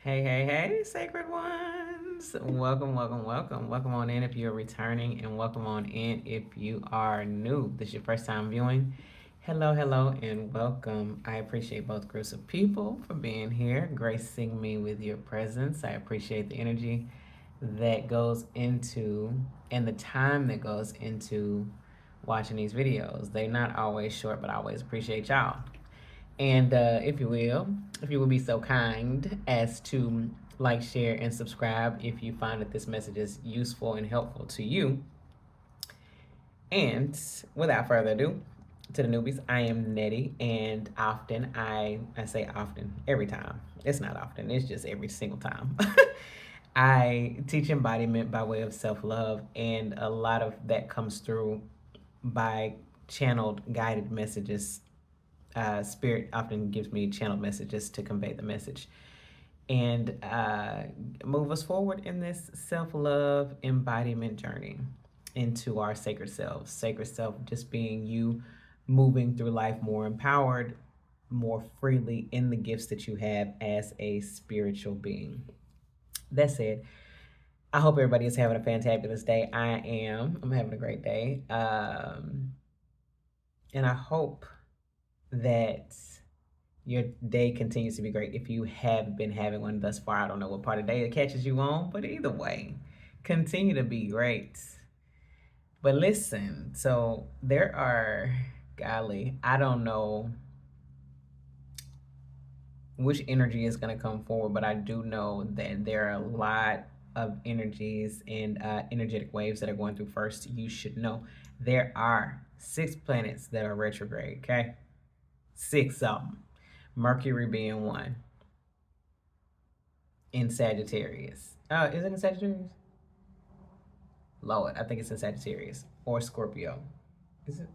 Hey, hey, hey, sacred ones. Welcome, welcome, welcome. Welcome on in if you're returning, and welcome on in if you are new. This is your first time viewing. Hello, hello, and welcome. I appreciate both groups of people for being here, gracing me with your presence. I appreciate the energy that goes into and the time that goes into watching these videos. They're not always short, but I always appreciate y'all. And if you will be so kind as to like, share, and subscribe if you find that this message is useful and helpful to you. And without further ado, to the newbies, I am Nettie, and often I say often every time. It's not often. It's just every single time. I teach embodiment by way of self love, and a lot of that comes through by channeled guided messages. Spirit often gives me channeled messages to convey the message and move us forward in this self love embodiment journey into our sacred selves. Sacred self just being you moving through life more empowered, more freely in the gifts that you have as a spiritual being. That said, I hope everybody is having a fantabulous day. I am. I'm having a great day. And I hope that your day continues to be great. If you have been having one thus far, I don't know what part of the day it catches you on, but either way, continue to be great. But listen, so there are, golly, I don't know which energy is going to come forward, but I do know that there are a lot of energies and energetic waves that are going through. First, you should know there are 6 planets that are retrograde, okay? 6 of them. Mercury being one in Sagittarius. Is it in Sagittarius? Lord, I think it's in Sagittarius or Scorpio. Is it?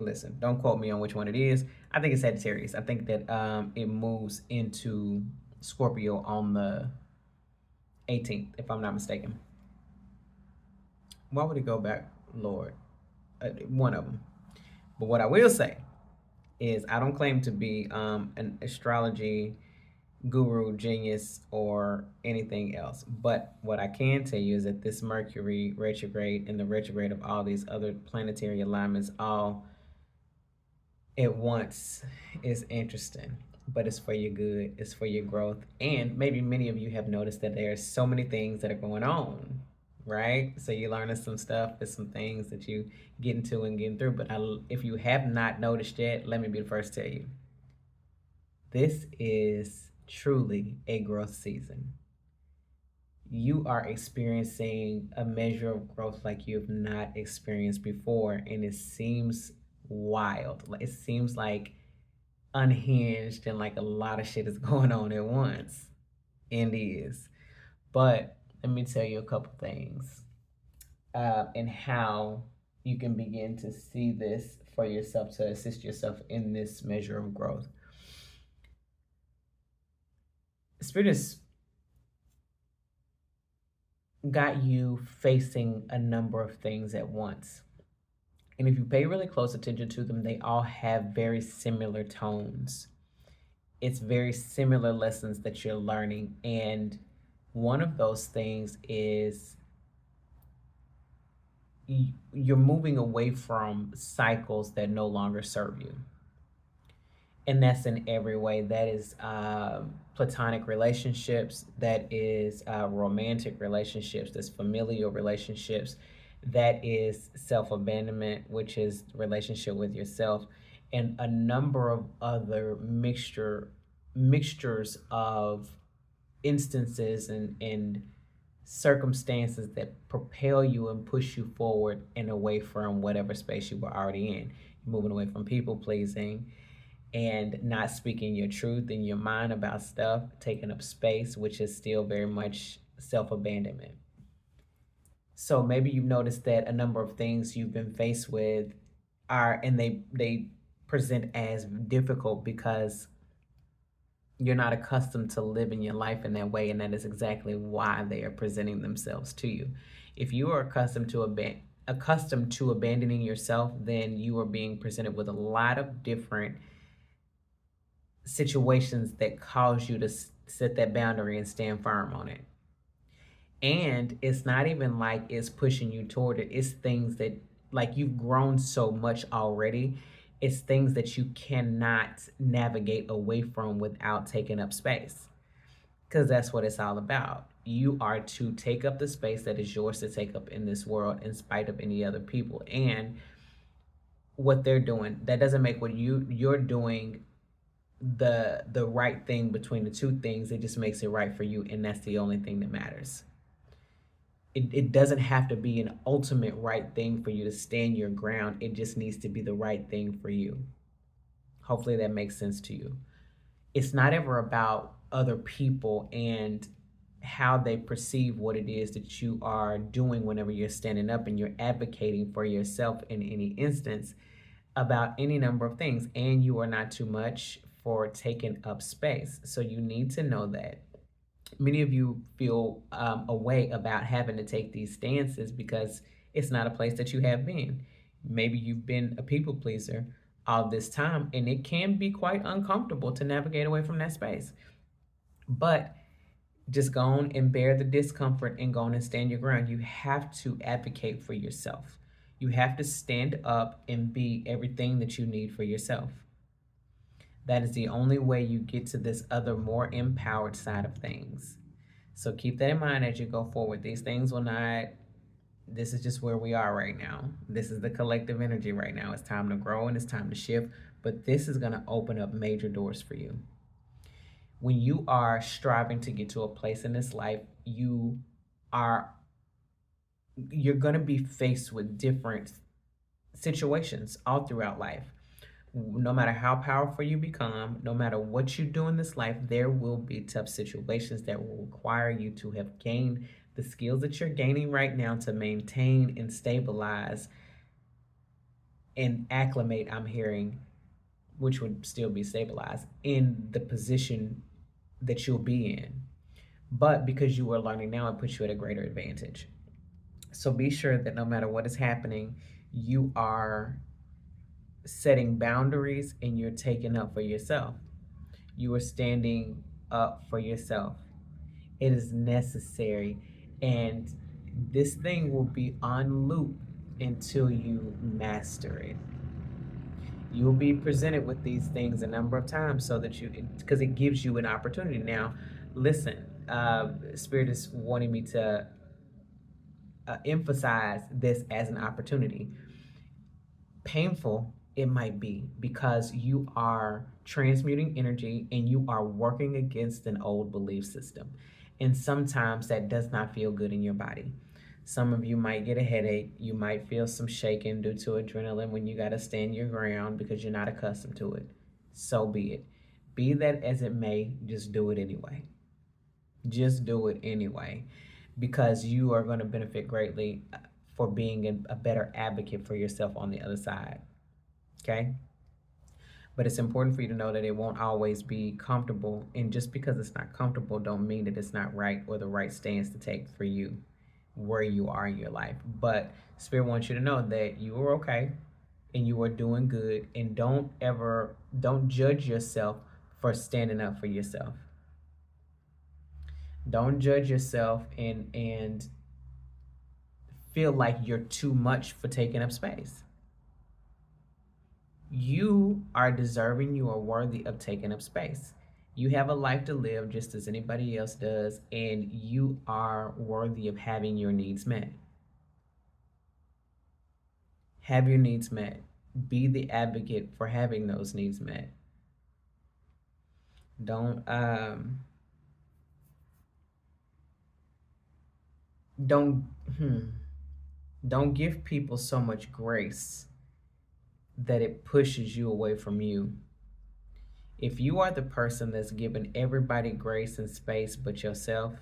Listen, don't quote me on which one it is. I think it's Sagittarius. I think that it moves into Scorpio on the 18th, if I'm not mistaken. Why would it go back, Lord? One of them. But what I will say is, I don't claim to be an astrology guru, genius, or anything else. But what I can tell you is that this Mercury retrograde and the retrograde of all these other planetary alignments all at once is interesting. But it's for your good, it's for your growth. And maybe many of you have noticed that there are so many things that are going on, right? So you're learning some stuff, there's some things that you get into and getting through. But if you have not noticed yet, let me be the first to tell you. This is truly a growth season. You are experiencing a measure of growth like you have not experienced before, and it seems wild. It seems like unhinged and like a lot of shit is going on at once. And is. But let me tell you a couple things and how you can begin to see this for yourself to assist yourself in this measure of growth. Spirit has got you facing a number of things at once. And if you pay really close attention to them, they all have very similar tones. It's very similar lessons that you're learning. And one of those things is you're moving away from cycles that no longer serve you. And that's in every way. That is platonic relationships, that is romantic relationships, that's familial relationships, that is self-abandonment, which is relationship with yourself, and a number of other mixtures of instances and circumstances that propel you and push you forward and away from whatever space you were already in. You're moving away from people pleasing and not speaking your truth in your mind about stuff, taking up space, which is still very much self-abandonment. So maybe you've noticed that a number of things you've been faced with and they present as difficult because you're not accustomed to living your life in that way, and that is exactly why they are presenting themselves to you. If you are accustomed to abandoning yourself, then you are being presented with a lot of different situations that cause you to Set that boundary and stand firm on it. And it's not even like it's pushing you toward it. It's things that, like, you've grown so much already. It's things that you cannot navigate away from without taking up space. Because that's what it's all about. You are to take up the space that is yours to take up in this world in spite of any other people. And what they're doing, that doesn't make what you're doing the right thing between the two things. It just makes it right for you, and that's the only thing that matters. It doesn't have to be an ultimate right thing for you to stand your ground. It just needs to be the right thing for you. Hopefully that makes sense to you. It's not ever about other people and how they perceive what it is that you are doing whenever you're standing up and you're advocating for yourself in any instance about any number of things. And you are not too much for taking up space. So you need to know that. Many of you feel a way about having to take these stances because it's not a place that you have been. Maybe you've been a people pleaser all this time, and it can be quite uncomfortable to navigate away from that space. But just go on and bear the discomfort and go on and stand your ground. You have to advocate for yourself. You have to stand up and be everything that you need for yourself. That is the only way you get to this other, more empowered side of things. So keep that in mind as you go forward. These things will not, this is just where we are right now. This is the collective energy right now. It's time to grow and it's time to shift, but this is going to open up major doors for you. When you are striving to get to a place in this life, are you're going to be faced with different situations all throughout life. No matter how powerful you become, no matter what you do in this life, there will be tough situations that will require you to have gained the skills that you're gaining right now to maintain and stabilize and acclimate, I'm hearing, which would still be stabilized, in the position that you'll be in. But because you are learning now, it puts you at a greater advantage. So be sure that no matter what is happening, you are setting boundaries and you're taking up for yourself. You are standing up for yourself. It is necessary. And this thing will be on loop until you master it. You'll be presented with these things a number of times so that because it gives you an opportunity. Now, listen, Spirit is wanting me to emphasize this as an opportunity. Painful it might be because you are transmuting energy and you are working against an old belief system. And sometimes that does not feel good in your body. Some of you might get a headache. You might feel some shaking due to adrenaline when you got to stand your ground because you're not accustomed to it. So be it. Be that as it may, just do it anyway. Just do it anyway because you are going to benefit greatly for being a better advocate for yourself on the other side. Okay? But it's important for you to know that it won't always be comfortable. And just because it's not comfortable don't mean that it's not right or the right stance to take for you where you are in your life. But Spirit wants you to know that you are okay and you are doing good. And don't judge yourself for standing up for yourself. Don't judge yourself and feel like you're too much for taking up space. You are deserving, you are worthy of taking up space. You have a life to live just as anybody else does, and you are worthy of having your needs met. Have your needs met. Be the advocate for having those needs met. Don't don't don't give people so much grace that it pushes you away from you. If you are the person that's giving everybody grace and space but yourself,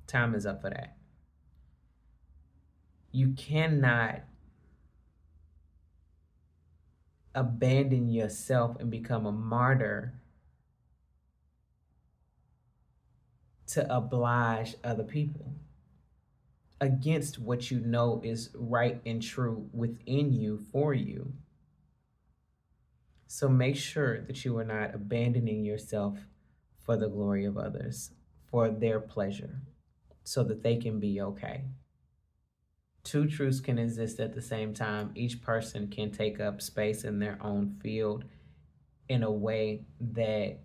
time is up for that. You cannot abandon yourself and become a martyr to oblige other people against what you know is right and true within you for you. So make sure that you are not abandoning yourself for the glory of others, for their pleasure, so that they can be okay. Two truths can exist at the same time. Each person can take up space in their own field in a way that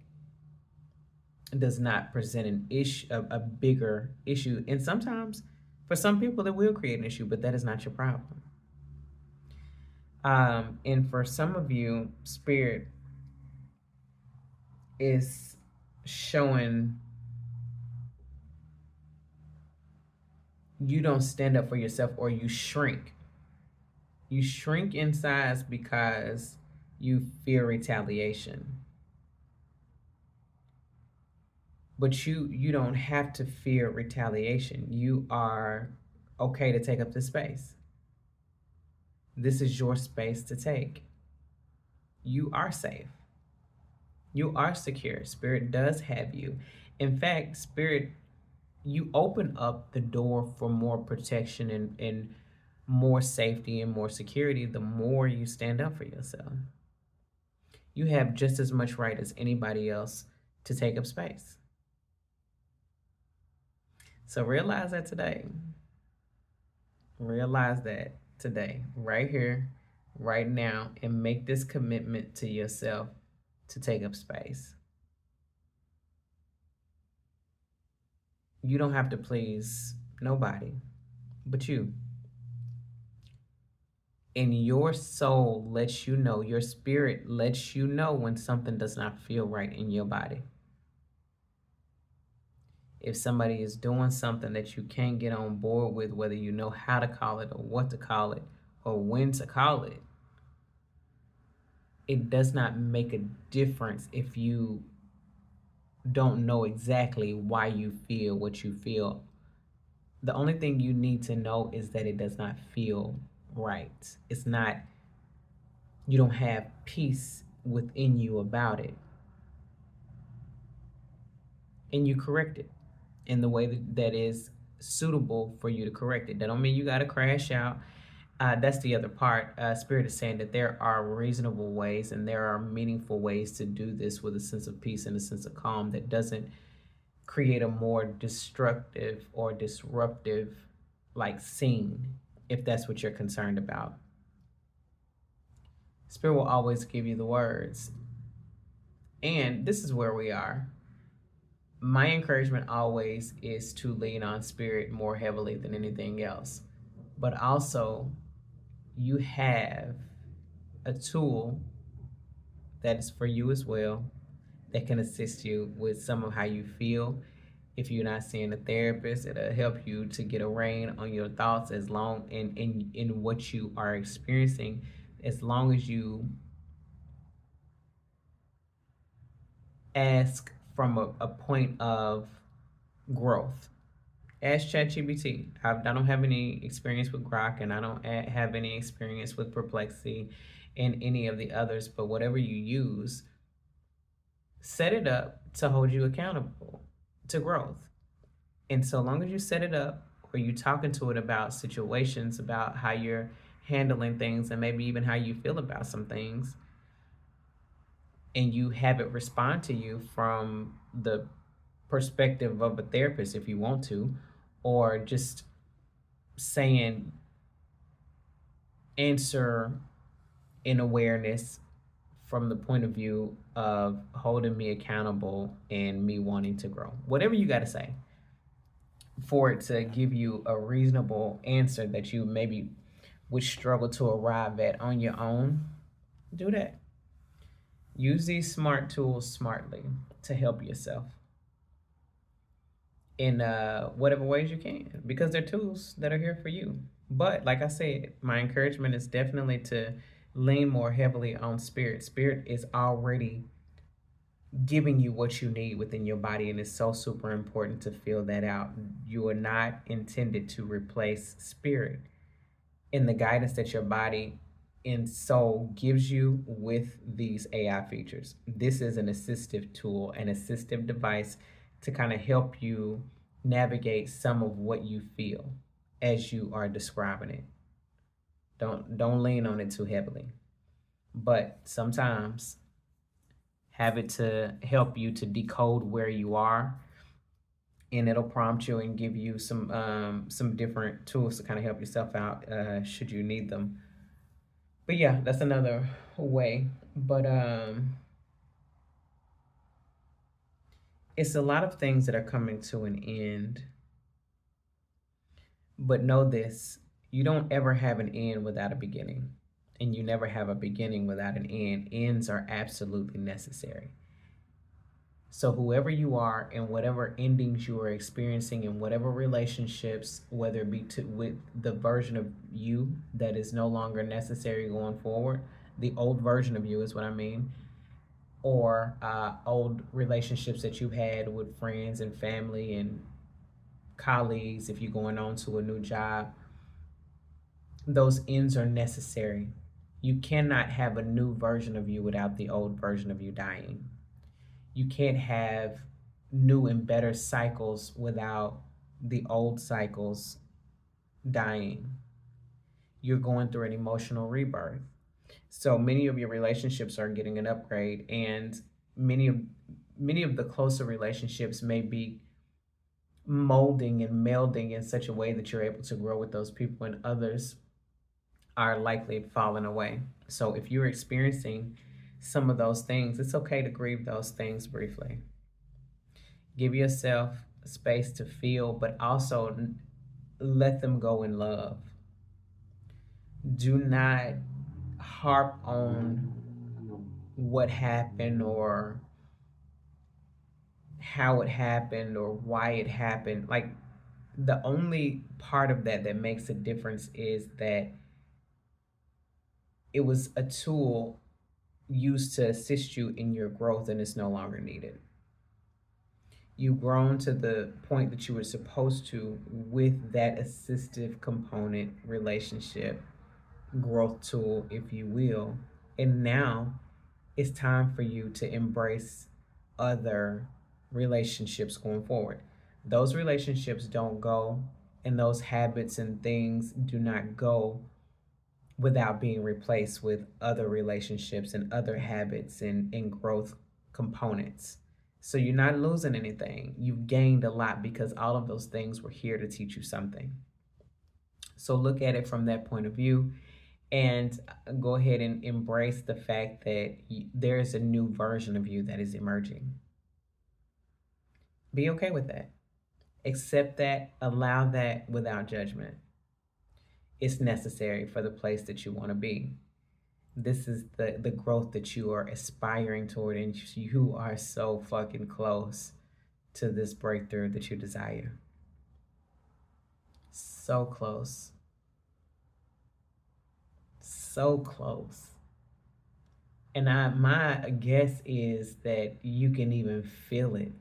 does not present an issue, a bigger issue. And sometimes, for some people, it will create an issue, but that is not your problem. And for some of you, spirit is showing you don't stand up for yourself, or you shrink. You shrink in size because you fear retaliation. But you don't have to fear retaliation. You are okay to take up the space. This is your space to take. You are safe. You are secure. Spirit does have you. In fact, Spirit, you open up the door for more protection and more safety and more security the more you stand up for yourself. You have just as much right as anybody else to take up space. So realize that today. Realize that today, right here, right now, and make this commitment to yourself to take up space. You don't have to please nobody but you. And your soul lets you know, your spirit lets you know when something does not feel right in your body. If somebody is doing something that you can't get on board with, whether you know how to call it or what to call it or when to call it, it does not make a difference if you don't know exactly why you feel what you feel. The only thing you need to know is that it does not feel right. It's not, you don't have peace within you about it. And you correct it in the way that is suitable for you to correct it. That don't mean you got to crash out. That's the other part. Spirit is saying that there are reasonable ways and there are meaningful ways to do this with a sense of peace and a sense of calm that doesn't create a more destructive or disruptive like scene, if that's what you're concerned about. Spirit will always give you the words. And this is where we are. My encouragement always is to lean on spirit more heavily than anything else. But also, you have a tool that is for you as well that can assist you with some of how you feel. If you're not seeing a therapist, it'll help you to get a rein on your thoughts as long in what you are experiencing, as long as you ask from a point of growth. Ask ChatGPT. I don't have any experience with Grok, and I don't have any experience with Perplexity and any of the others, but whatever you use, set it up to hold you accountable to growth. And so long as you set it up, or you talking to it about situations, about how you're handling things, and maybe even how you feel about some things, and you have it respond to you from the perspective of a therapist if you want to, or just saying answer in awareness from the point of view of holding me accountable and me wanting to grow. Whatever you got to say for it to give you a reasonable answer that you maybe would struggle to arrive at on your own, do that. Use these smart tools smartly to help yourself in whatever ways you can, because they're tools that are here for you. But like I said, my encouragement is definitely to lean more heavily on spirit. Spirit is already giving you what you need within your body, and it's so super important to feel that out. You are not intended to replace spirit in the guidance that your body and soul gives you with these AI features. This is an assistive tool, an assistive device to kind of help you navigate some of what you feel as you are describing it. Don't lean on it too heavily. But sometimes have it to help you to decode where you are, and it'll prompt you and give you some different tools to kind of help yourself out should you need them. But yeah, that's another way. But it's a lot of things that are coming to an end. But know this, you don't ever have an end without a beginning, and you never have a beginning without an end. Ends are absolutely necessary. So, whoever you are and whatever endings you are experiencing in whatever relationships, whether it be with the version of you that is no longer necessary going forward, the old version of you is what I mean, or old relationships that you've had with friends and family and colleagues, if you're going on to a new job, those ends are necessary. You cannot have a new version of you without the old version of you dying. You can't have new and better cycles without the old cycles dying. You're going through an emotional rebirth. So many of your relationships are getting an upgrade, and many of many of the closer relationships may be molding and melding in such a way that you're able to grow with those people, and others are likely falling away. So if you're experiencing some of those things, it's okay to grieve those things briefly. Give yourself space to feel, but also let them go in love. Do not harp on what happened or how it happened or why it happened. Like, the only part of that that makes a difference is that it was a tool used to assist you in your growth and it's no longer needed. You've grown to the point that you were supposed to with that assistive component relationship growth tool, if you will. And now it's time for you to embrace other relationships going forward. Those relationships don't go, and those habits and things do not go without being replaced with other relationships and other habits and growth components. So you're not losing anything. You've gained a lot because all of those things were here to teach you something. So look at it from that point of view and go ahead and embrace the fact that there's a new version of you that is emerging. Be okay with that. Accept that, allow that without judgment. It's necessary for the place that you want to be. This is the growth that you are aspiring toward, and you are so fucking close to this breakthrough that you desire. So close. So close. And my guess is that you can even feel it.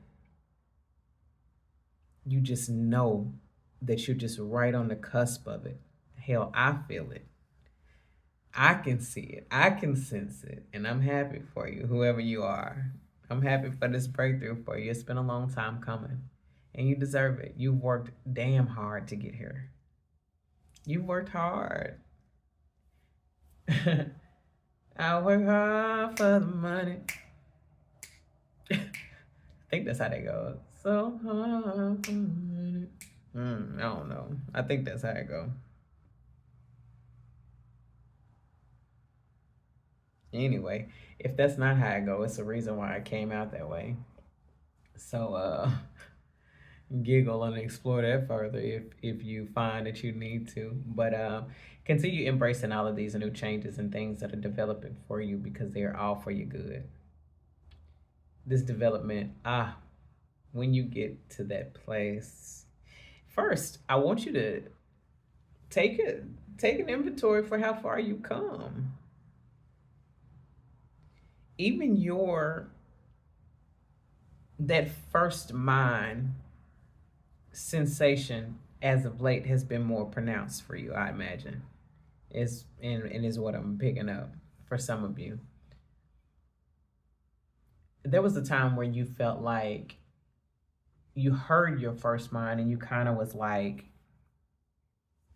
You just know that you're just right on the cusp of it. Hell, I feel it. I can see it. I can sense it. And I'm happy for you, whoever you are. I'm happy for this breakthrough for you. It's been a long time coming. And you deserve it. You've worked damn hard to get here. You've worked hard. I work hard for the money. I think that's how that goes. So hard for the money. I don't know. I think that's how it goes. Anyway, if that's not how it goes, it's a reason why I came out that way. So giggle and explore that further if you find that you need to. But continue embracing all of these new changes and things that are developing for you because they are all for your good. This development, when you get to that place, first I want you to take an inventory for how far you come. Even that first mind sensation as of late has been more pronounced for you, I imagine. And is what I'm picking up for some of you. There was a time where you felt like you heard your first mind and you kind of was like,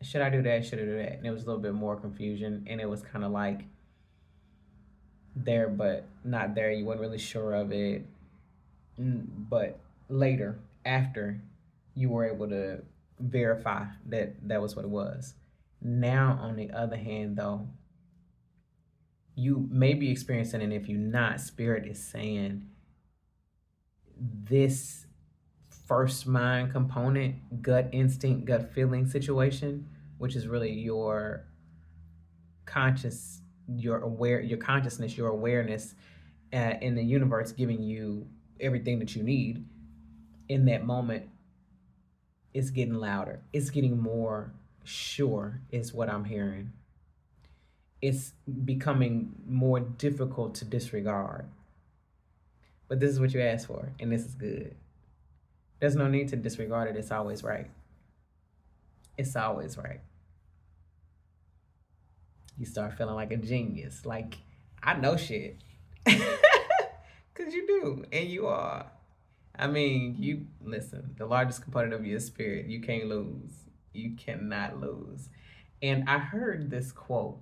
should I do that? Should I do that? And it was a little bit more confusion. And it was kind of like, there but not there. You weren't really sure of it. But later, after you were able to verify that that was what it was. Now, on the other hand, though, you may be experiencing, and if you're not, Spirit is saying this first mind component, gut instinct, gut feeling situation, which is really your conscious, your consciousness, your awareness in the universe giving you everything that you need in that moment. It's getting louder. It's getting more sure, is what I'm hearing. It's becoming more difficult to disregard. But this is what you asked for, and this is good. There's no need to disregard it. It's always right. It's always right. You start feeling like a genius. Like, I know shit. Because you do, and you are. I mean, you listen, the largest component of your spirit, you can't lose. You cannot lose. And I heard this quote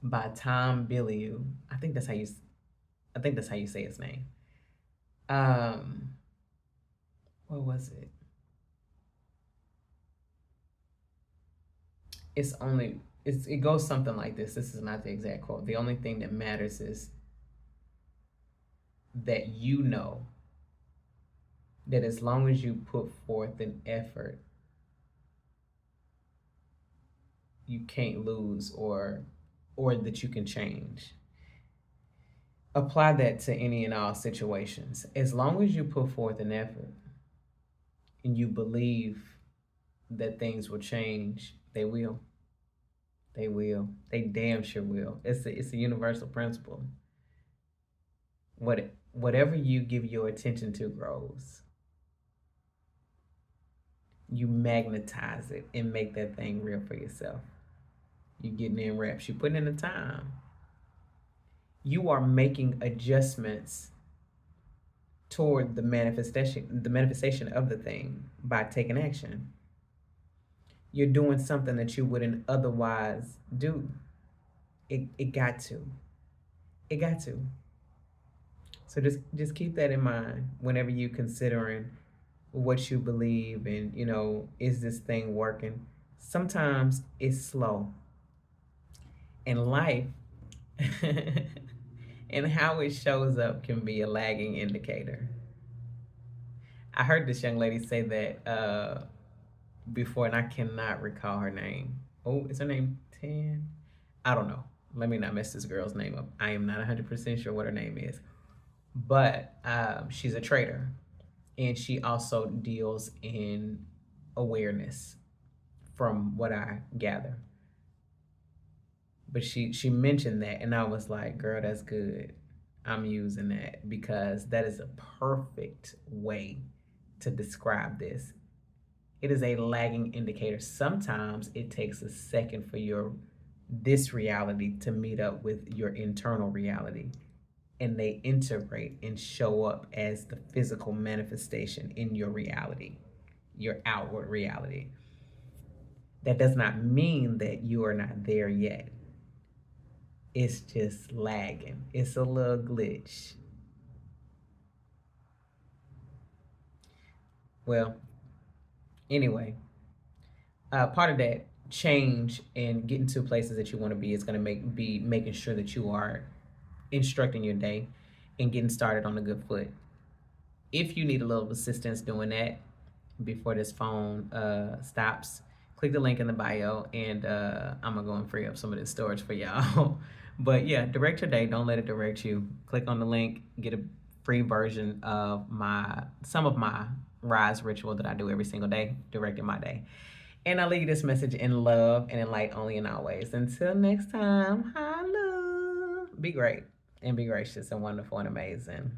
by Tom Bilyeu. I think that's how you say his name. Um what was it? It goes something like this. This is not the exact quote. The only thing that matters is that you know that as long as you put forth an effort, you can't lose or that you can change. Apply that to any and all situations. As long as you put forth an effort and you believe that things will change, they will. They will. They damn sure will. It's a universal principle. Whatever you give your attention to grows. You magnetize it and make that thing real for yourself. You getting in reps. You putting in the time. You are making adjustments toward the manifestation of the thing by taking action. You're doing something that you wouldn't otherwise do. It got to. It got to. So just keep that in mind whenever you considering what you believe and is this thing working? Sometimes it's slow. And life and how it shows up can be a lagging indicator. I heard this young lady say that before, and I cannot recall her name. Oh, is her name Tan? I don't know. Let me not mess this girl's name up. I am not 100% sure what her name is. But she's a trader, and she also deals in awareness, from what I gather. But she mentioned that, and I was like, girl, that's good. I'm using that because that is a perfect way to describe this. It is a lagging indicator. Sometimes it takes a second for this reality to meet up with your internal reality, and they integrate and show up as the physical manifestation in your reality, your outward reality. That does not mean that you are not there yet. It's just lagging. It's a little glitch. Well, anyway, part of that change and getting to places that you want to be is going to be making sure that you are instructing your day and getting started on a good foot. If you need a little assistance doing that before this phone stops, click the link in the bio, and I'm gonna go and free up some of this storage for y'all. But yeah, direct your day. Don't let it direct you. Click on the link, get a free version of some of my rise ritual that I do every single day, directing my day. And I leave this message in love and in light only and always. Until next time, holla. Be great and be gracious and wonderful and amazing.